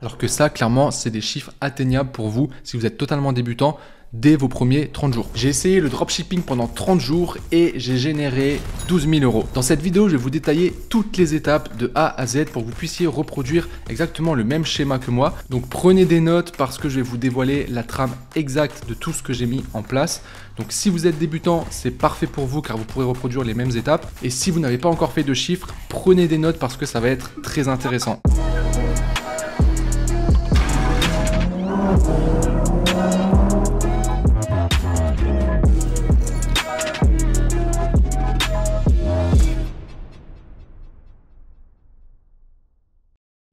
Alors que ça, clairement, c'est des chiffres atteignables pour vous si vous êtes totalement débutant dès vos premiers 30 jours. J'ai essayé le dropshipping pendant 30 jours et j'ai généré 12 000 euros. Dans cette vidéo, je vais vous détailler toutes les étapes de A à Z pour que vous puissiez reproduire exactement le même schéma que moi. Donc prenez des notes parce que je vais vous dévoiler la trame exacte de tout ce que j'ai mis en place. Donc si vous êtes débutant, c'est parfait pour vous car vous pourrez reproduire les mêmes étapes. Et si vous n'avez pas encore fait de chiffres, prenez des notes parce que ça va être très intéressant.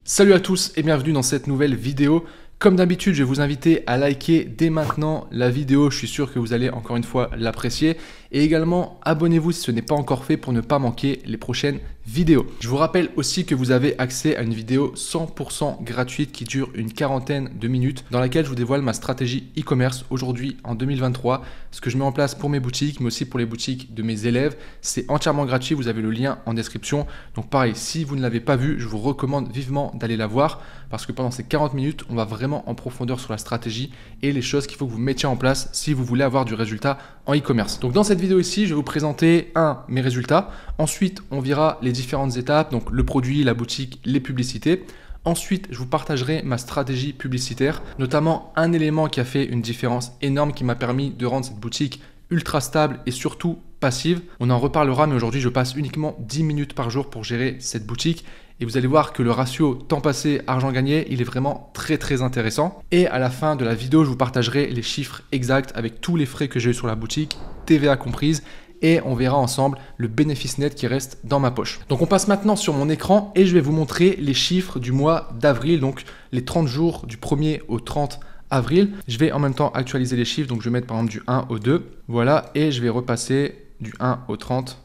Salut à tous et bienvenue dans cette nouvelle vidéo. Comme d'habitude, je vais vous inviter à liker dès maintenant la vidéo. Je suis sûr que vous allez encore une fois l'apprécier. Et également, abonnez-vous si ce n'est pas encore fait pour ne pas manquer les prochaines vidéos. Je vous rappelle aussi que vous avez accès à une vidéo 100% gratuite qui dure une quarantaine de minutes dans laquelle je vous dévoile ma stratégie e-commerce aujourd'hui en 2023. Ce que je mets en place pour mes boutiques, mais aussi pour les boutiques de mes élèves. C'est entièrement gratuit. Vous avez le lien en description. Donc pareil, si vous ne l'avez pas vu, je vous recommande vivement d'aller la voir parce que pendant ces 40 minutes, on va vraiment en profondeur sur la stratégie et les choses qu'il faut que vous mettiez en place si vous voulez avoir du résultat en e-commerce. Donc dans cette vidéo ici, je vais vous présenter mes résultats. Ensuite, on verra les différentes étapes, donc le produit, la boutique, les publicités. Ensuite, je vous partagerai ma stratégie publicitaire, notamment un élément qui a fait une différence énorme qui m'a permis de rendre cette boutique ultra stable et surtout passive. On en reparlera, mais aujourd'hui, je passe uniquement 10 minutes par jour pour gérer cette boutique. Et vous allez voir que le ratio temps passé, argent gagné, il est vraiment très intéressant. Et à la fin de la vidéo, je vous partagerai les chiffres exacts avec tous les frais que j'ai eu sur la boutique, TVA comprise. Et on verra ensemble le bénéfice net qui reste dans ma poche. Donc on passe maintenant sur mon écran et je vais vous montrer les chiffres du mois d'avril, donc les 30 jours du 1er au 30 avril. Je vais en même temps actualiser les chiffres, donc je vais mettre par exemple du 1 au 2. Voilà, et je vais repasser du 1 au 30.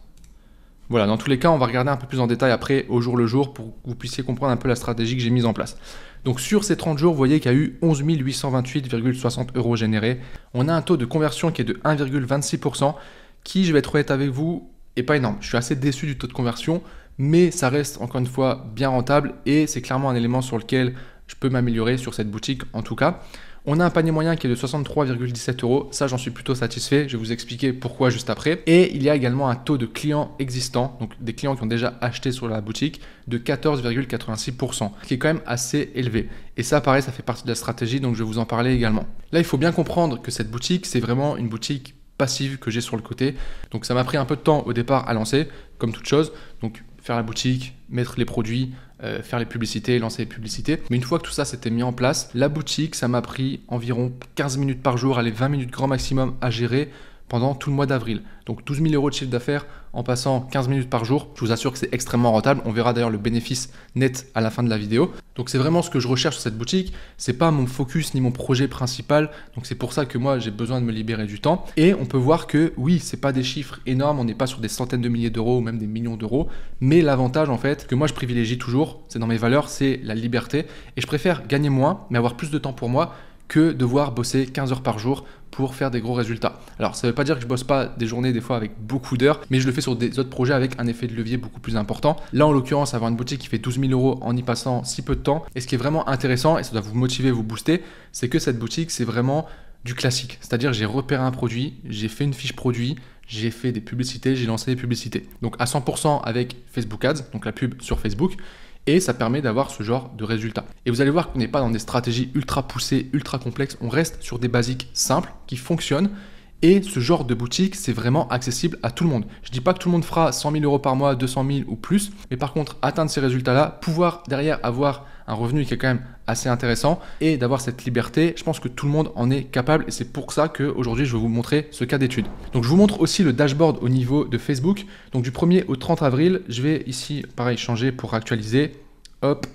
Voilà, dans tous les cas, on va regarder un peu plus en détail après au jour le jour pour que vous puissiez comprendre un peu la stratégie que j'ai mise en place. Donc sur ces 30 jours, vous voyez qu'il y a eu 11 828,60 euros générés. On a un taux de conversion qui est de 1,26%, qui, je vais être honnête avec vous, n'est pas énorme. Je suis assez déçu du taux de conversion, mais ça reste encore une fois bien rentable et c'est clairement un élément sur lequel je peux m'améliorer sur cette boutique en tout cas. On a un panier moyen qui est de 63,17 euros. Ça, j'en suis plutôt satisfait. Je vais vous expliquer pourquoi juste après. Et il y a également un taux de clients existants, donc des clients qui ont déjà acheté sur la boutique, de 14,86%, qui est quand même assez élevé. Et ça, pareil, ça fait partie de la stratégie, donc je vais vous en parler également. Là, il faut bien comprendre que cette boutique, c'est vraiment une boutique passive que j'ai sur le côté. Donc ça m'a pris un peu de temps au départ à lancer, comme toute chose. Donc faire la boutique, mettre les produits, faire les publicités, lancer les publicités. Mais une fois que tout ça s'était mis en place, la boutique, ça m'a pris environ 15 minutes par jour, allez 20 minutes grand maximum à gérer pendant tout le mois d'avril. Donc 12 000 euros de chiffre d'affaires en passant 15 minutes par jour. Je vous assure que c'est extrêmement rentable. On verra d'ailleurs le bénéfice net à la fin de la vidéo. Donc c'est vraiment ce que je recherche sur cette boutique. C'est pas mon focus ni mon projet principal. Donc c'est pour ça que moi j'ai besoin de me libérer du temps. Et on peut voir que oui, c'est pas des chiffres énormes. On n'est pas sur des centaines de milliers d'euros ou même des millions d'euros. Mais l'avantage en fait que moi je privilégie toujours, c'est dans mes valeurs, c'est la liberté. Et je préfère gagner moins mais avoir plus de temps pour moi que devoir bosser 15 heures par jour pour faire des gros résultats. Alors ça ne veut pas dire que je bosse pas des journées des fois avec beaucoup d'heures, mais je le fais sur des autres projets avec un effet de levier beaucoup plus important. Là en l'occurrence, avoir une boutique qui fait 12 000 euros en y passant si peu de temps, et ce qui est vraiment intéressant, et ça doit vous motiver, vous booster, c'est que cette boutique c'est vraiment du classique. C'est-à-dire j'ai repéré un produit, j'ai fait une fiche produit, j'ai fait des publicités, j'ai lancé des publicités. Donc à 100% avec Facebook Ads, donc la pub sur Facebook, et ça permet d'avoir ce genre de résultats. Et vous allez voir qu'on n'est pas dans des stratégies ultra poussées, ultra complexes, on reste sur des basiques simples qui fonctionnent. Et ce genre de boutique, c'est vraiment accessible à tout le monde. Je ne dis pas que tout le monde fera 100 000 euros par mois, 200 000 ou plus, mais par contre, atteindre ces résultats-là, pouvoir derrière avoir un revenu qui est quand même assez intéressant et d'avoir cette liberté, je pense que tout le monde en est capable et c'est pour ça qu'aujourd'hui, je vais vous montrer ce cas d'étude. Donc, je vous montre aussi le dashboard au niveau de Facebook. Donc, du 1er au 30 avril, je vais ici, pareil, changer pour actualiser. Hop,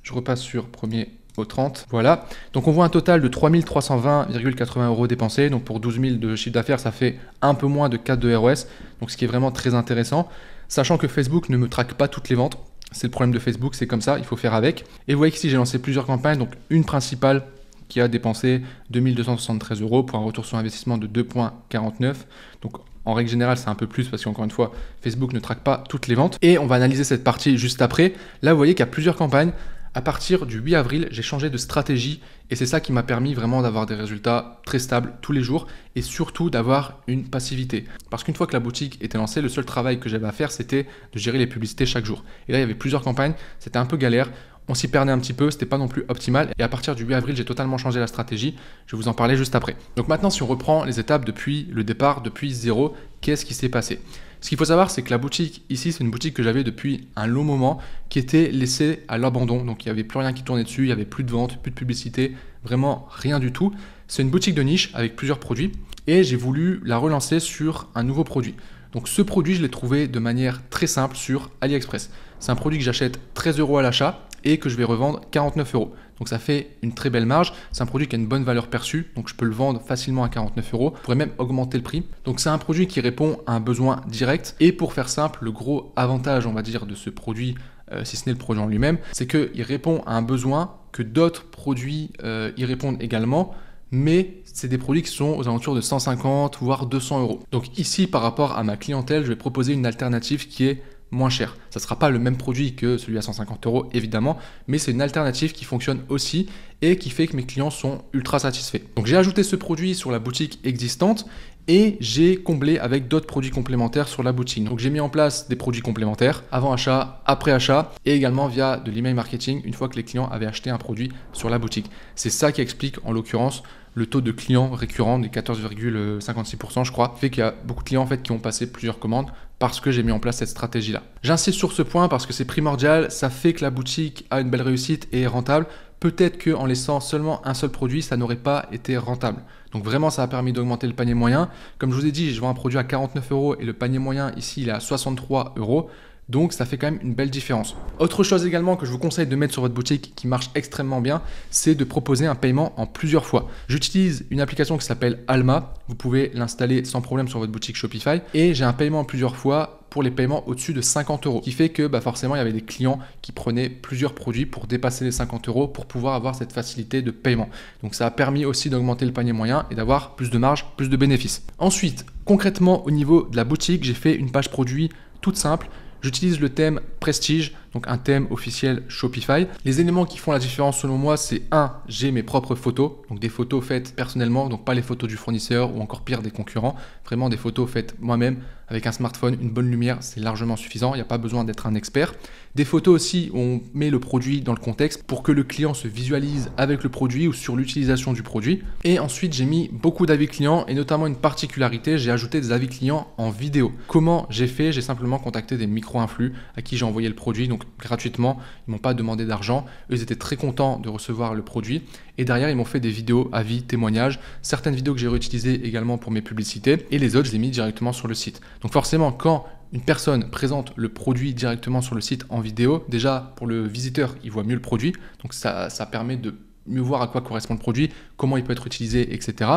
je repasse sur 1er au 30, voilà. Donc on voit un total de 3 320,80 euros dépensés. Donc pour 12 000 de chiffre d'affaires, ça fait un peu moins de 4 de ROS. Donc ce qui est vraiment très intéressant. Sachant que Facebook ne me traque pas toutes les ventes. C'est le problème de Facebook, c'est comme ça, il faut faire avec. Et vous voyez qu'ici j'ai lancé plusieurs campagnes. Donc une principale qui a dépensé 2 273 euros pour un retour sur investissement de 2,49. Donc en règle générale, c'est un peu plus parce qu'encore une fois, Facebook ne traque pas toutes les ventes. Et on va analyser cette partie juste après. Là, vous voyez qu'il y a plusieurs campagnes À partir du 8 avril, j'ai changé de stratégie et c'est ça qui m'a permis vraiment d'avoir des résultats très stables tous les jours et surtout d'avoir une passivité. Parce qu'une fois que la boutique était lancée, le seul travail que j'avais à faire, c'était de gérer les publicités chaque jour. Et là, il y avait plusieurs campagnes, c'était un peu galère. On s'y perdait un petit peu, c'était pas non plus optimal. Et à partir du 8 avril, j'ai totalement changé la stratégie. Je vais vous en parler juste après. Donc maintenant, si on reprend les étapes depuis le départ, depuis zéro, qu'est-ce qui s'est passé? Ce qu'il faut savoir, c'est que la boutique ici, c'est une boutique que j'avais depuis un long moment qui était laissée à l'abandon. Donc il n'y avait plus rien qui tournait dessus, il n'y avait plus de vente, plus de publicité, vraiment rien du tout. C'est une boutique de niche avec plusieurs produits et j'ai voulu la relancer sur un nouveau produit. Donc ce produit, je l'ai trouvé de manière très simple sur AliExpress. C'est un produit que j'achète 13 € à l'achat et que je vais revendre 49 €. Donc ça fait une très belle marge. C'est un produit qui a une bonne valeur perçue, donc je peux le vendre facilement à 49 €. Je pourrais même augmenter le prix. Donc c'est un produit qui répond à un besoin direct. Et pour faire simple, le gros avantage, on va dire, de ce produit, si ce n'est le produit en lui-même, c'est qu'il répond à un besoin que d'autres produits y répondent également. Mais c'est des produits qui sont aux alentours de 150 voire 200 €. Donc ici, par rapport à ma clientèle, je vais proposer une alternative qui est moins cher. Ça ne sera pas le même produit que celui à 150 € évidemment, mais c'est une alternative qui fonctionne aussi et qui fait que mes clients sont ultra satisfaits. Donc j'ai ajouté ce produit sur la boutique existante et j'ai comblé avec d'autres produits complémentaires sur la boutique. Donc j'ai mis en place des produits complémentaires avant achat, après achat et également via de l'email marketing une fois que les clients avaient acheté un produit sur la boutique. C'est ça qui explique en l'occurrence le taux de clients récurrents des 14,56% je crois, fait qu'il y a beaucoup de clients en fait qui ont passé plusieurs commandes parce que j'ai mis en place cette stratégie-là. J'insiste sur ce point parce que c'est primordial, ça fait que la boutique a une belle réussite et est rentable. Peut-être qu'en laissant seulement un seul produit, ça n'aurait pas été rentable. Donc vraiment, ça a permis d'augmenter le panier moyen. Comme je vous ai dit, je vends un produit à 49 € et le panier moyen ici, il est à 63 €. Donc ça fait quand même une belle différence. Autre chose également que je vous conseille de mettre sur votre boutique qui marche extrêmement bien, c'est de proposer un paiement en plusieurs fois. J'utilise une application qui s'appelle Alma. Vous pouvez l'installer sans problème sur votre boutique Shopify. Et j'ai un paiement en plusieurs fois pour les paiements au-dessus de 50 €. Ce qui fait que forcément, il y avait des clients qui prenaient plusieurs produits pour dépasser les 50 € pour pouvoir avoir cette facilité de paiement. Donc ça a permis aussi d'augmenter le panier moyen et d'avoir plus de marge, plus de bénéfices. Ensuite, concrètement au niveau de la boutique, j'ai fait une page produit toute simple. J'utilise le thème Prestige, donc un thème officiel Shopify. Les éléments qui font la différence selon moi, c'est j'ai mes propres photos, donc des photos faites personnellement, donc pas les photos du fournisseur ou encore pire des concurrents, vraiment des photos faites moi-même avec un smartphone, une bonne lumière, c'est largement suffisant, il n'y a pas besoin d'être un expert. Des photos aussi où on met le produit dans le contexte pour que le client se visualise avec le produit ou sur l'utilisation du produit. Et ensuite, j'ai mis beaucoup d'avis clients et notamment une particularité, j'ai ajouté des avis clients en vidéo. Comment j'ai fait? J'ai simplement contacté des micro-influx à qui j'ai envoyé le produit, donc gratuitement, ils m'ont pas demandé d'argent. Eux, ils étaient très contents de recevoir le produit. Et derrière, ils m'ont fait des vidéos, avis, témoignages, certaines vidéos que j'ai réutilisées également pour mes publicités et les autres, je les ai mis directement sur le site. Donc forcément, quand une personne présente le produit directement sur le site en vidéo, déjà pour le visiteur, il voit mieux le produit, donc ça permet de mieux voir à quoi correspond le produit, comment il peut être utilisé, etc.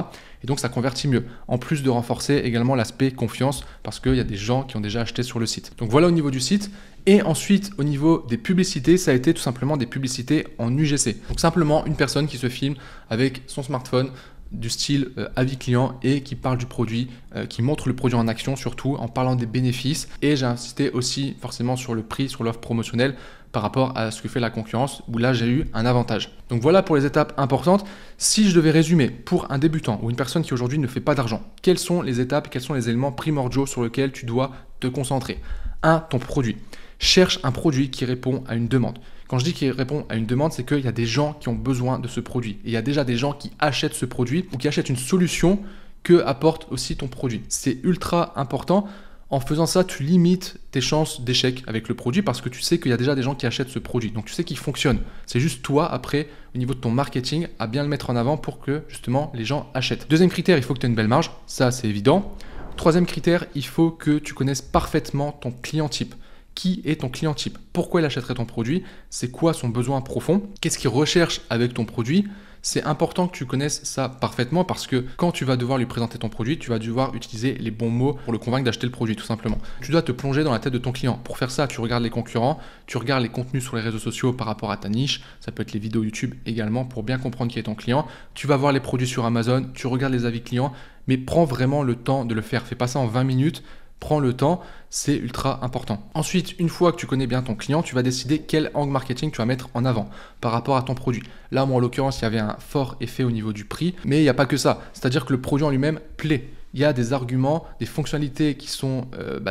Et donc ça convertit mieux. En plus de renforcer également l'aspect confiance parce qu'il y a des gens qui ont déjà acheté sur le site. Donc voilà au niveau du site. Et ensuite, au niveau des publicités, ça a été tout simplement des publicités en UGC. Donc simplement une personne qui se filme avec son smartphone, du style avis client et qui parle du produit, qui montre le produit en action surtout en parlant des bénéfices. Et j'ai insisté aussi forcément sur le prix, sur l'offre promotionnelle par rapport à ce que fait la concurrence où là j'ai eu un avantage. Donc voilà pour les étapes importantes. Si je devais résumer pour un débutant ou une personne qui aujourd'hui ne fait pas d'argent, quelles sont les étapes, quels sont les éléments primordiaux sur lesquels tu dois te concentrer? 1. Ton produit. Cherche un produit qui répond à une demande. Quand je dis qu'il répond à une demande, c'est qu'il y a des gens qui ont besoin de ce produit. Et il y a déjà des gens qui achètent ce produit ou qui achètent une solution que apporte aussi ton produit. C'est ultra important. En faisant ça, tu limites tes chances d'échec avec le produit parce que tu sais qu'il y a déjà des gens qui achètent ce produit. Donc tu sais qu'il fonctionne. C'est juste toi, après, au niveau de ton marketing, à bien le mettre en avant pour que justement les gens achètent. Deuxième critère, il faut que tu aies une belle marge. Ça, c'est évident. Troisième critère, il faut que tu connaisses parfaitement ton client type. Qui est ton client type? Pourquoi il achèterait ton produit? C'est quoi son besoin profond? Qu'est-ce qu'il recherche avec ton produit? C'est important que tu connaisses ça parfaitement parce que quand tu vas devoir lui présenter ton produit, tu vas devoir utiliser les bons mots pour le convaincre d'acheter le produit tout simplement. Tu dois te plonger dans la tête de ton client. Pour faire ça, tu regardes les concurrents, tu regardes les contenus sur les réseaux sociaux par rapport à ta niche, ça peut être les vidéos YouTube également pour bien comprendre qui est ton client. Tu vas voir les produits sur Amazon, tu regardes les avis clients, mais prends vraiment le temps de le faire. Fais pas ça en 20 minutes. Prends le temps, c'est ultra important. Ensuite, une fois que tu connais bien ton client, tu vas décider quel angle marketing tu vas mettre en avant par rapport à ton produit. Là, moi, en l'occurrence, il y avait un fort effet au niveau du prix, mais il n'y a pas que ça. C'est-à-dire que le produit en lui-même plaît. Il y a des arguments, des fonctionnalités qui sont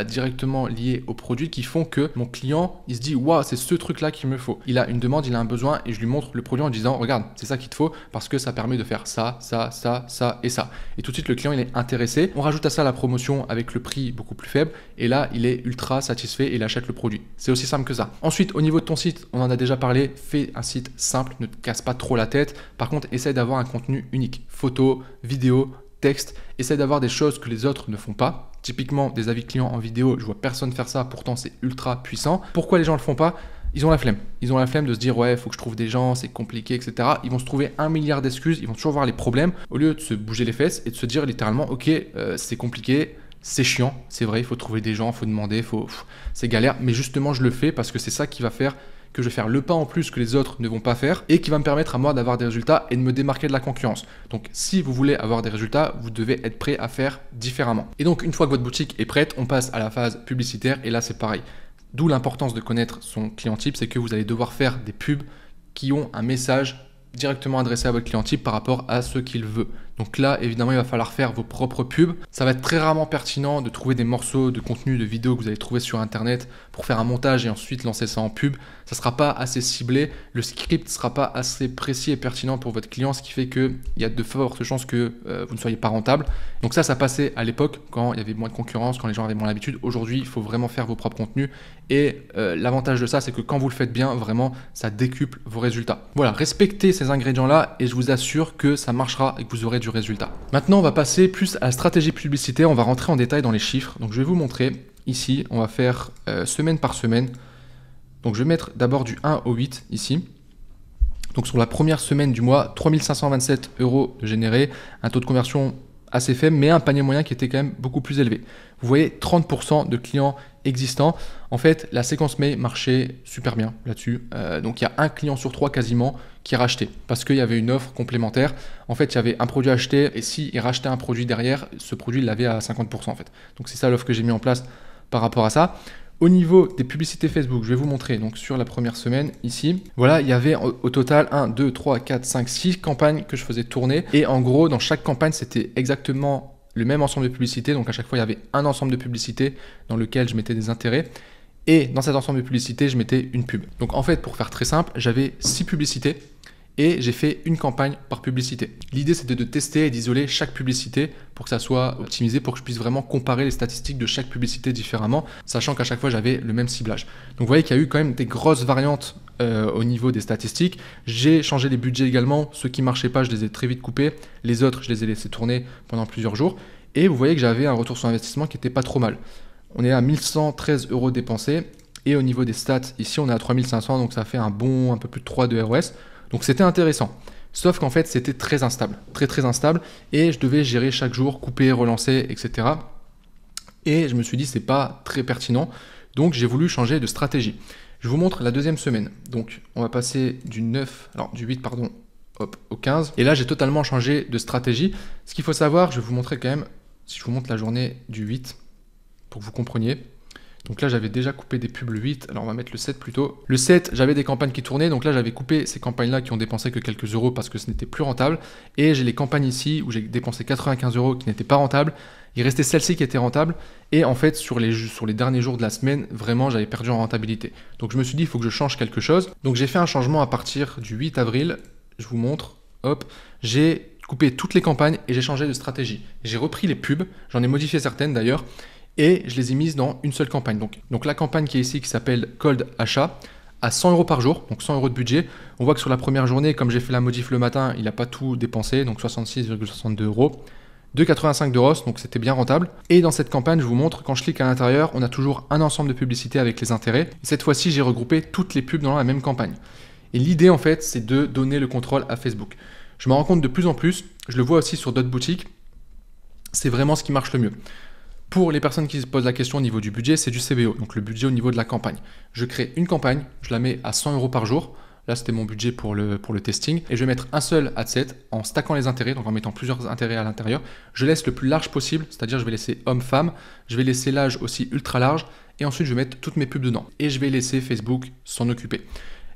directement liées au produit qui font que mon client, il se dit « Waouh, c'est ce truc-là qu'il me faut ». Il a une demande, il a un besoin et je lui montre le produit en disant « Regarde, c'est ça qu'il te faut parce que ça permet de faire ça, ça, ça, ça et ça ». Et tout de suite, le client, il est intéressé. On rajoute à ça la promotion avec le prix beaucoup plus faible et là, il est ultra satisfait et il achète le produit. C'est aussi simple que ça. Ensuite, au niveau de ton site, on en a déjà parlé, fais un site simple, ne te casse pas trop la tête. Par contre, essaye d'avoir un contenu unique. Photos, vidéos, texte, essaie d'avoir des choses que les autres ne font pas. Typiquement, des avis clients en vidéo, je vois personne faire ça, pourtant c'est ultra puissant. Pourquoi les gens le font pas? Ils ont la flemme. Ils ont la flemme de se dire ouais, il faut que je trouve des gens, c'est compliqué, etc. Ils vont se trouver 1 milliard d'excuses, ils vont toujours voir les problèmes, au lieu de se bouger les fesses et de se dire littéralement ok, c'est compliqué, c'est chiant, c'est vrai, il faut trouver des gens, il faut demander, c'est galère, mais justement je le fais parce que c'est ça qui va faire que je vais faire le pas en plus que les autres ne vont pas faire et qui va me permettre à moi d'avoir des résultats et de me démarquer de la concurrence. Donc si vous voulez avoir des résultats, vous devez être prêt à faire différemment. Et donc une fois que votre boutique est prête, on passe à la phase publicitaire et là c'est pareil. D'où l'importance de connaître son client type, c'est que vous allez devoir faire des pubs qui ont un message directement adressé à votre client type par rapport à ce qu'il veut. Donc là, évidemment, il va falloir faire vos propres pubs. Ça va être très rarement pertinent de trouver des morceaux de contenu, de vidéos que vous allez trouver sur Internet pour faire un montage et ensuite lancer ça en pub. Ça ne sera pas assez ciblé. Le script ne sera pas assez précis et pertinent pour votre client, ce qui fait qu'il y a de fortes chances que vous ne soyez pas rentable. Donc ça passait à l'époque quand il y avait moins de concurrence, quand les gens avaient moins l'habitude. Aujourd'hui, il faut vraiment faire vos propres contenus. Et l'avantage de ça, c'est que quand vous le faites bien, vraiment, ça décuple vos résultats. Voilà, respectez ces ingrédients-là et je vous assure que ça marchera et que vous aurez du résultat. Maintenant, on va passer plus à la stratégie publicitaire. On va rentrer en détail dans les chiffres. Donc, je vais vous montrer. Ici, on va faire semaine par semaine. Donc, je vais mettre d'abord du 1 au 8 ici. Donc, sur la première semaine du mois, 3527 € de générés, un taux de conversion assez faible, mais un panier moyen qui était quand même beaucoup plus élevé. Vous voyez, 30% de clients existants. En fait, la séquence mail marchait super bien là-dessus. Donc, il y a un client sur 3 quasiment qui rachetait parce qu'il y avait une offre complémentaire. En fait, il y avait un produit acheté et s'il rachetait un produit derrière, ce produit, il l'avait à 50% en fait. Donc, c'est ça l'offre que j'ai mis en place par rapport à ça. Au niveau des publicités Facebook, je vais vous montrer donc sur la première semaine ici. Voilà, il y avait au total 1, 2, 3, 4, 5, 6 campagnes que je faisais tourner. Et en gros, dans chaque campagne, c'était exactement le même ensemble de publicités. Donc à chaque fois, il y avait un ensemble de publicités dans lequel je mettais des intérêts. Et dans cet ensemble de publicités, je mettais une pub. Donc en fait, pour faire très simple, j'avais 6 publicités. Et j'ai fait une campagne par publicité. L'idée, c'était de tester et d'isoler chaque publicité pour que ça soit optimisé, pour que je puisse vraiment comparer les statistiques de chaque publicité différemment, sachant qu'à chaque fois, j'avais le même ciblage. Donc, vous voyez qu'il y a eu quand même des grosses variantes au niveau des statistiques. J'ai changé les budgets également. Ceux qui ne marchaient pas, je les ai très vite coupés. Les autres, je les ai laissés tourner pendant plusieurs jours. Et vous voyez que j'avais un retour sur investissement qui n'était pas trop mal. On est à 1113 € dépensés. Et au niveau des stats, ici, on est à 3500, donc ça fait un bon un peu plus de 3 de ROS. Donc c'était intéressant, sauf qu'en fait c'était très instable, très instable et je devais gérer chaque jour, couper, relancer, etc. Et je me suis dit c'est pas très pertinent, donc j'ai voulu changer de stratégie. Je vous montre la deuxième semaine, donc on va passer du 8 pardon, hop, au 15. Et là j'ai totalement changé de stratégie. Ce qu'il faut savoir, je vais vous montrer quand même, si je vous montre la journée du 8, pour que vous compreniez. Donc là, j'avais déjà coupé des pubs le 8. Alors, on va mettre le 7 plutôt. Le 7, j'avais des campagnes qui tournaient. Donc là, j'avais coupé ces campagnes-là qui ont dépensé que quelques euros parce que ce n'était plus rentable. Et j'ai les campagnes ici où j'ai dépensé 95 € qui n'étaient pas rentables. Il restait celle-ci qui était rentable. Et en fait, sur les derniers jours de la semaine, vraiment, j'avais perdu en rentabilité. Donc, je me suis dit, il faut que je change quelque chose. Donc, j'ai fait un changement à partir du 8 avril. Je vous montre. Hop. J'ai coupé toutes les campagnes et j'ai changé de stratégie. J'ai repris les pubs. J'en ai modifié certaines d'ailleurs. Et je les ai mises dans une seule campagne. Donc la campagne qui est ici, qui s'appelle Cold Achat, à 100 € par jour, donc 100 € de budget. On voit que sur la première journée, comme j'ai fait la modif le matin, il n'a pas tout dépensé, donc 66,62 €. 2,85 de ROS, donc c'était bien rentable. Et dans cette campagne, je vous montre, quand je clique à l'intérieur, on a toujours un ensemble de publicités avec les intérêts. Et cette fois-ci, j'ai regroupé toutes les pubs dans la même campagne. Et l'idée, en fait, c'est de donner le contrôle à Facebook. Je me rends compte de plus en plus, je le vois aussi sur d'autres boutiques, c'est vraiment ce qui marche le mieux. Pour les personnes qui se posent la question au niveau du budget, c'est du CBO, donc le budget au niveau de la campagne. Je crée une campagne, je la mets à 100 € par jour. Là, c'était mon budget pour le testing. Et je vais mettre un seul ad set en stackant les intérêts, donc en mettant plusieurs intérêts à l'intérieur. Je laisse le plus large possible, c'est-à-dire je vais laisser homme-femme. Je vais laisser l'âge aussi ultra large. Et ensuite, je vais mettre toutes mes pubs dedans. Et je vais laisser Facebook s'en occuper.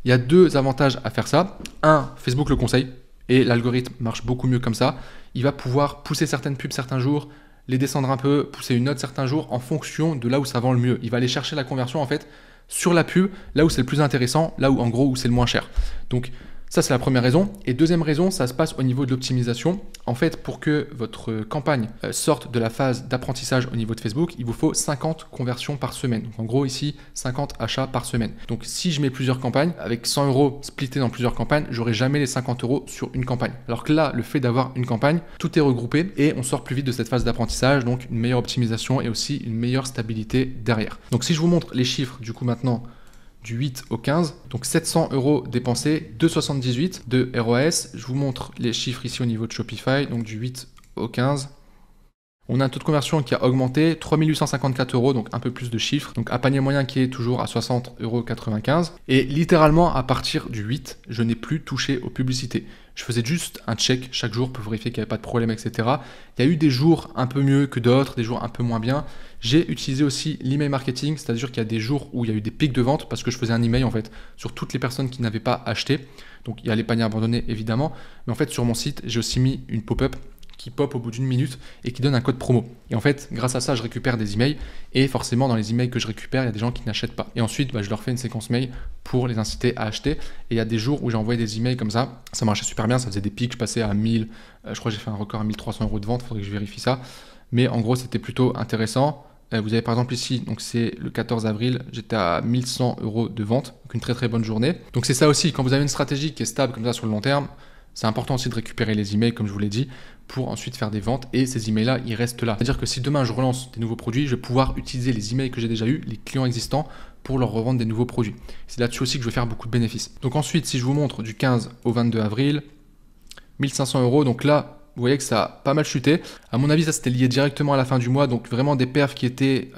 Il y a deux avantages à faire ça. Un, Facebook le conseille. Et l'algorithme marche beaucoup mieux comme ça. Il va pouvoir pousser certaines pubs certains jours, les descendre un peu, pousser une autre certains jours en fonction de là où ça vend le mieux. Il va aller chercher la conversion en fait sur la pub, là où c'est le plus intéressant, là où en gros où c'est le moins cher. Donc ça c'est la première raison. Et deuxième raison, ça se passe au niveau de l'optimisation. En fait, pour que votre campagne sorte de la phase d'apprentissage au niveau de Facebook, il vous faut 50 conversions par semaine. Donc en gros ici, 50 achats par semaine. Donc si je mets plusieurs campagnes, avec 100 euros splittés dans plusieurs campagnes, j'aurai jamais les 50 euros sur une campagne. Alors que là, le fait d'avoir une campagne, tout est regroupé et on sort plus vite de cette phase d'apprentissage, donc une meilleure optimisation et aussi une meilleure stabilité derrière. Donc si je vous montre les chiffres du coup maintenant, du 8 au 15, donc 700 euros dépensés, 2,78 de ROAS. Je vous montre les chiffres ici au niveau de Shopify, donc du 8 au 15. On a un taux de conversion qui a augmenté, 3854 euros, donc un peu plus de chiffres. Donc un panier moyen qui est toujours à 60,95 euros. Et littéralement, à partir du 8, je n'ai plus touché aux publicités. Je faisais juste un check chaque jour pour vérifier qu'il n'y avait pas de problème, etc. Il y a eu des jours un peu mieux que d'autres, des jours un peu moins bien. J'ai utilisé aussi l'email marketing, c'est-à-dire qu'il y a des jours où il y a eu des pics de vente parce que je faisais un email en fait sur toutes les personnes qui n'avaient pas acheté. Donc il y a les paniers abandonnés évidemment, mais en fait sur mon site, j'ai aussi mis une pop-up qui pop au bout d'une minute et qui donne un code promo. Et en fait, grâce à ça, je récupère des emails et forcément, dans les emails que je récupère, il y a des gens qui n'achètent pas. Et ensuite, je leur fais une séquence mail pour les inciter à acheter. Et il y a des jours où j'ai envoyé des emails comme ça marchait super bien, ça faisait des pics, je passais à 1000, je crois que j'ai fait un record à 1300 euros de vente, il faudrait que je vérifie ça. Mais en gros, c'était plutôt intéressant. Vous avez par exemple ici, donc c'est le 14 avril, j'étais à 1100 euros de vente, donc une très très bonne journée. Donc c'est ça aussi, quand vous avez une stratégie qui est stable comme ça sur le long terme, c'est important aussi de récupérer les emails, comme je vous l'ai dit, pour ensuite faire des ventes. Et ces emails-là, ils restent là. C'est-à-dire que si demain je relance des nouveaux produits, je vais pouvoir utiliser les emails que j'ai déjà eus, les clients existants, pour leur revendre des nouveaux produits. C'est là-dessus aussi que je vais faire beaucoup de bénéfices. Donc ensuite, si je vous montre du 15 au 22 avril, 1500 euros. Donc là, vous voyez que ça a pas mal chuté. À mon avis, ça c'était lié directement à la fin du mois. Donc vraiment des perfs qui étaient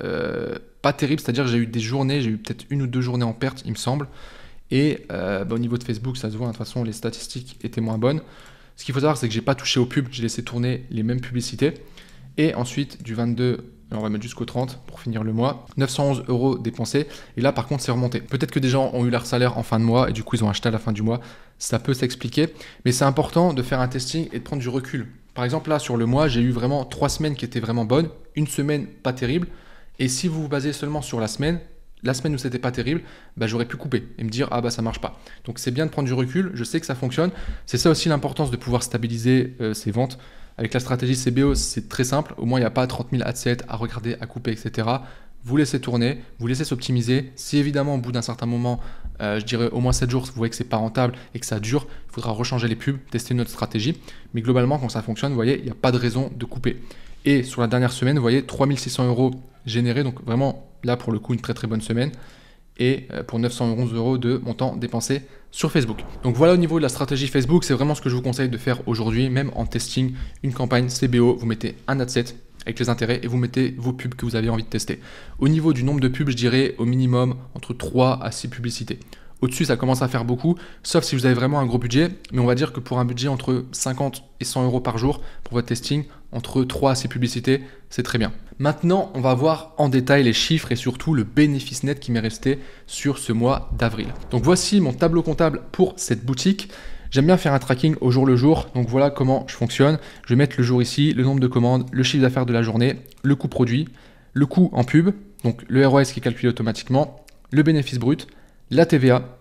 pas terribles. C'est-à-dire que j'ai eu des journées, j'ai eu peut-être 1 ou 2 journées en perte, il me semble. Et au niveau de Facebook, ça se voit, de toute façon, les statistiques étaient moins bonnes. Ce qu'il faut savoir, c'est que j'ai pas touché aux pubs, j'ai laissé tourner les mêmes publicités. Et ensuite, du 22, on va mettre jusqu'au 30 pour finir le mois, 911 euros dépensés. Et là, par contre, c'est remonté. Peut-être que des gens ont eu leur salaire en fin de mois et du coup, ils ont acheté à la fin du mois. Ça peut s'expliquer. Mais c'est important de faire un testing et de prendre du recul. Par exemple, là, sur le mois, j'ai eu vraiment 3 semaines qui étaient vraiment bonnes, une semaine pas terrible. Et si vous vous basez seulement sur la semaine où c'était pas terrible, j'aurais pu couper et me dire ça marche pas. Donc c'est bien de prendre du recul, je sais que ça fonctionne. C'est ça aussi l'importance de pouvoir stabiliser ses ventes. Avec la stratégie CBO, c'est très simple. Au moins, il n'y a pas 30 000 adsets à regarder, à couper, etc. Vous laissez tourner, vous laissez s'optimiser. Si évidemment, au bout d'un certain moment, je dirais au moins 7 jours, vous voyez que c'est pas rentable et que ça dure, il faudra rechanger les pubs, tester une autre stratégie. Mais globalement, quand ça fonctionne, vous voyez, il n'y a pas de raison de couper. Et sur la dernière semaine, vous voyez, 3600 euros générés. Donc vraiment, là, pour le coup, une très très bonne semaine. Et pour 911 euros de montant dépensé sur Facebook. Donc voilà au niveau de la stratégie Facebook, c'est vraiment ce que je vous conseille de faire aujourd'hui, même en testing une campagne CBO. Vous mettez un adset avec les intérêts et vous mettez vos pubs que vous avez envie de tester. Au niveau du nombre de pubs, je dirais au minimum entre 3 à 6 publicités. Au-dessus, ça commence à faire beaucoup, sauf si vous avez vraiment un gros budget. Mais on va dire que pour un budget entre 50 et 100 euros par jour pour votre testing, entre 3 à 6 publicités, c'est très bien. Maintenant, on va voir en détail les chiffres et surtout le bénéfice net qui m'est resté sur ce mois d'avril. Donc voici mon tableau comptable pour cette boutique. J'aime bien faire un tracking au jour le jour, donc voilà comment je fonctionne. Je vais mettre le jour ici, le nombre de commandes, le chiffre d'affaires de la journée, le coût produit, le coût en pub, donc le ROS qui est calculé automatiquement, le bénéfice brut, la TVA,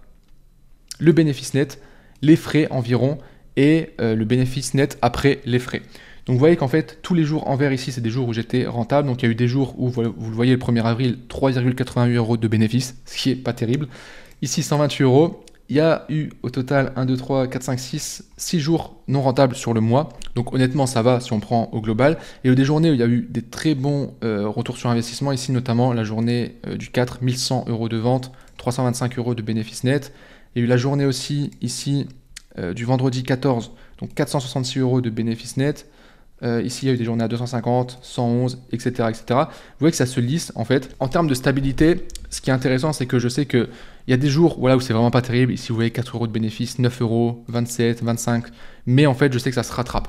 le bénéfice net, les frais environ et le bénéfice net après les frais. Donc vous voyez qu'en fait, tous les jours en vert ici, c'est des jours où j'étais rentable. Donc il y a eu des jours où, vous le voyez, le 1er avril, 3,88 euros de bénéfice, ce qui est pas terrible. Ici, 128 euros. Il y a eu au total 1, 2, 3, 4, 5, 6 jours non rentables sur le mois. Donc honnêtement, ça va si on prend au global. Et il y a eu des journées où il y a eu des très bons retours sur investissement. Ici, notamment la journée du 4, 1100 euros de vente, 325 euros de bénéfice net. Il y a eu la journée aussi ici du vendredi 14, donc 466 euros de bénéfice net. Ici, il y a eu des journées à 250, 111, etc., etc. Vous voyez que ça se lisse en fait. En termes de stabilité, ce qui est intéressant, c'est que je sais qu'il Il y a des jours voilà, où c'est vraiment pas terrible. Ici, vous voyez 4 euros de bénéfice, 9 euros, 27, 25. Mais en fait, je sais que ça se rattrape.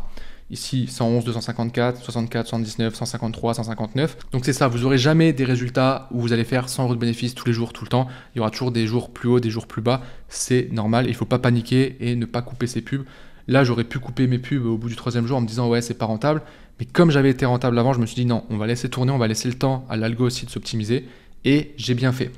Ici, 111, 254, 64, 79, 153, 159. Donc c'est ça, vous n'aurez jamais des résultats où vous allez faire 100 euros de bénéfice tous les jours, tout le temps. Il y aura toujours des jours plus hauts, des jours plus bas. C'est normal, il ne faut pas paniquer et ne pas couper ses pubs. Là, j'aurais pu couper mes pubs au bout du 3e jour en me disant ouais, c'est pas rentable. Mais comme j'avais été rentable avant, je me suis dit non, on va laisser tourner, on va laisser le temps à l'algo aussi de s'optimiser. Et j'ai bien fait.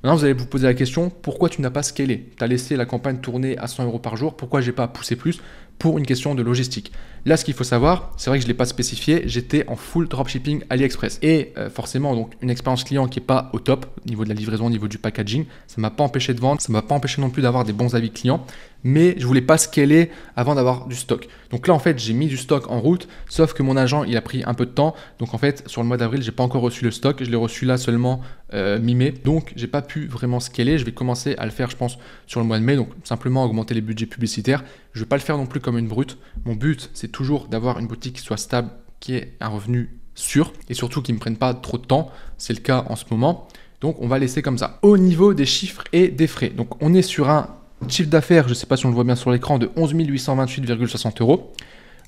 Maintenant, vous allez vous poser la question, pourquoi tu n'as pas scalé? Tu as laissé la campagne tourner à 100 euros par jour, pourquoi j'ai pas poussé plus? Pour une question de logistique. Là, ce qu'il faut savoir, c'est vrai que je ne l'ai pas spécifié, j'étais en full dropshipping AliExpress. Et forcément, donc une expérience client qui n'est pas au top, au niveau de la livraison, au niveau du packaging, ça ne m'a pas empêché de vendre, ça ne m'a pas empêché non plus d'avoir des bons avis clients, mais je ne voulais pas scaler avant d'avoir du stock. Donc là, en fait, j'ai mis du stock en route, sauf que mon agent, il a pris un peu de temps. Donc en fait, sur le mois d'avril, je n'ai pas encore reçu le stock, je l'ai reçu là seulement mi-mai. Donc, je n'ai pas pu vraiment scaler. Je vais commencer à le faire, je pense, sur le mois de mai. Donc, simplement augmenter les budgets publicitaires. Je ne vais pas le faire non plus comme une brute. Mon but, c'est toujours d'avoir une boutique qui soit stable, qui ait un revenu sûr et surtout qui ne me prenne pas trop de temps. C'est le cas en ce moment. Donc, on va laisser comme ça. Au niveau des chiffres et des frais, donc on est sur un chiffre d'affaires, je ne sais pas si on le voit bien sur l'écran, de 11 828,60 euros.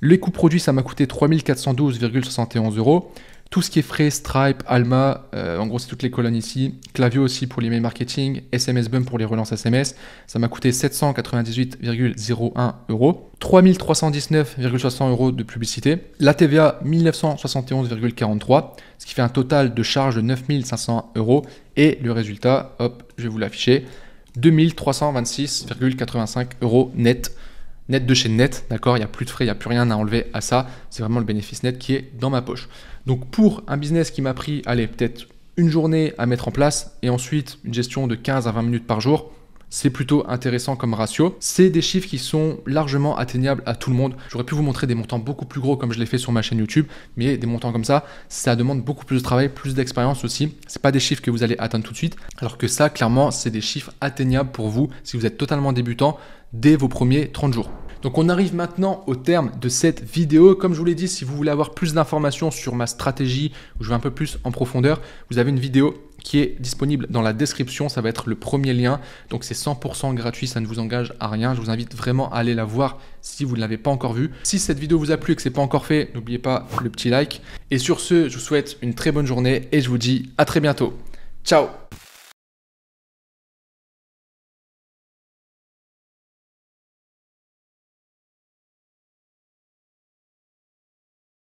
Les coûts produits, ça m'a coûté 3 412,71 euros. Tout ce qui est frais, Stripe, Alma, en gros c'est toutes les colonnes ici, Klaviyo aussi pour l'email marketing, SMS Bump pour les relances SMS, ça m'a coûté 798,01 euros, 3319,60 euros de publicité, la TVA 1971,43, ce qui fait un total de charges de 9500 euros et le résultat, hop, je vais vous l'afficher, 2326,85 euros net. Net de chez net, d'accord, il n'y a plus de frais, il n'y a plus rien à enlever à ça, c'est vraiment le bénéfice net qui est dans ma poche. Donc pour un business qui m'a pris, allez, peut-être une journée à mettre en place et ensuite une gestion de 15 à 20 minutes par jour, c'est plutôt intéressant comme ratio. C'est des chiffres qui sont largement atteignables à tout le monde. J'aurais pu vous montrer des montants beaucoup plus gros comme je l'ai fait sur ma chaîne YouTube, mais des montants comme ça demande beaucoup plus de travail, plus d'expérience aussi. C'est pas des chiffres que vous allez atteindre tout de suite, alors que ça, clairement, c'est des chiffres atteignables pour vous si vous êtes totalement débutant dès vos premiers 30 jours. Donc on arrive maintenant au terme de cette vidéo. Comme je vous l'ai dit, si vous voulez avoir plus d'informations sur ma stratégie, où je vais un peu plus en profondeur, vous avez une vidéo qui est disponible dans la description. Ça va être le premier lien. Donc c'est 100% gratuit, ça ne vous engage à rien. Je vous invite vraiment à aller la voir si vous ne l'avez pas encore vue. Si cette vidéo vous a plu et que ce n'est pas encore fait, n'oubliez pas le petit like. Et sur ce, je vous souhaite une très bonne journée et je vous dis à très bientôt. Ciao!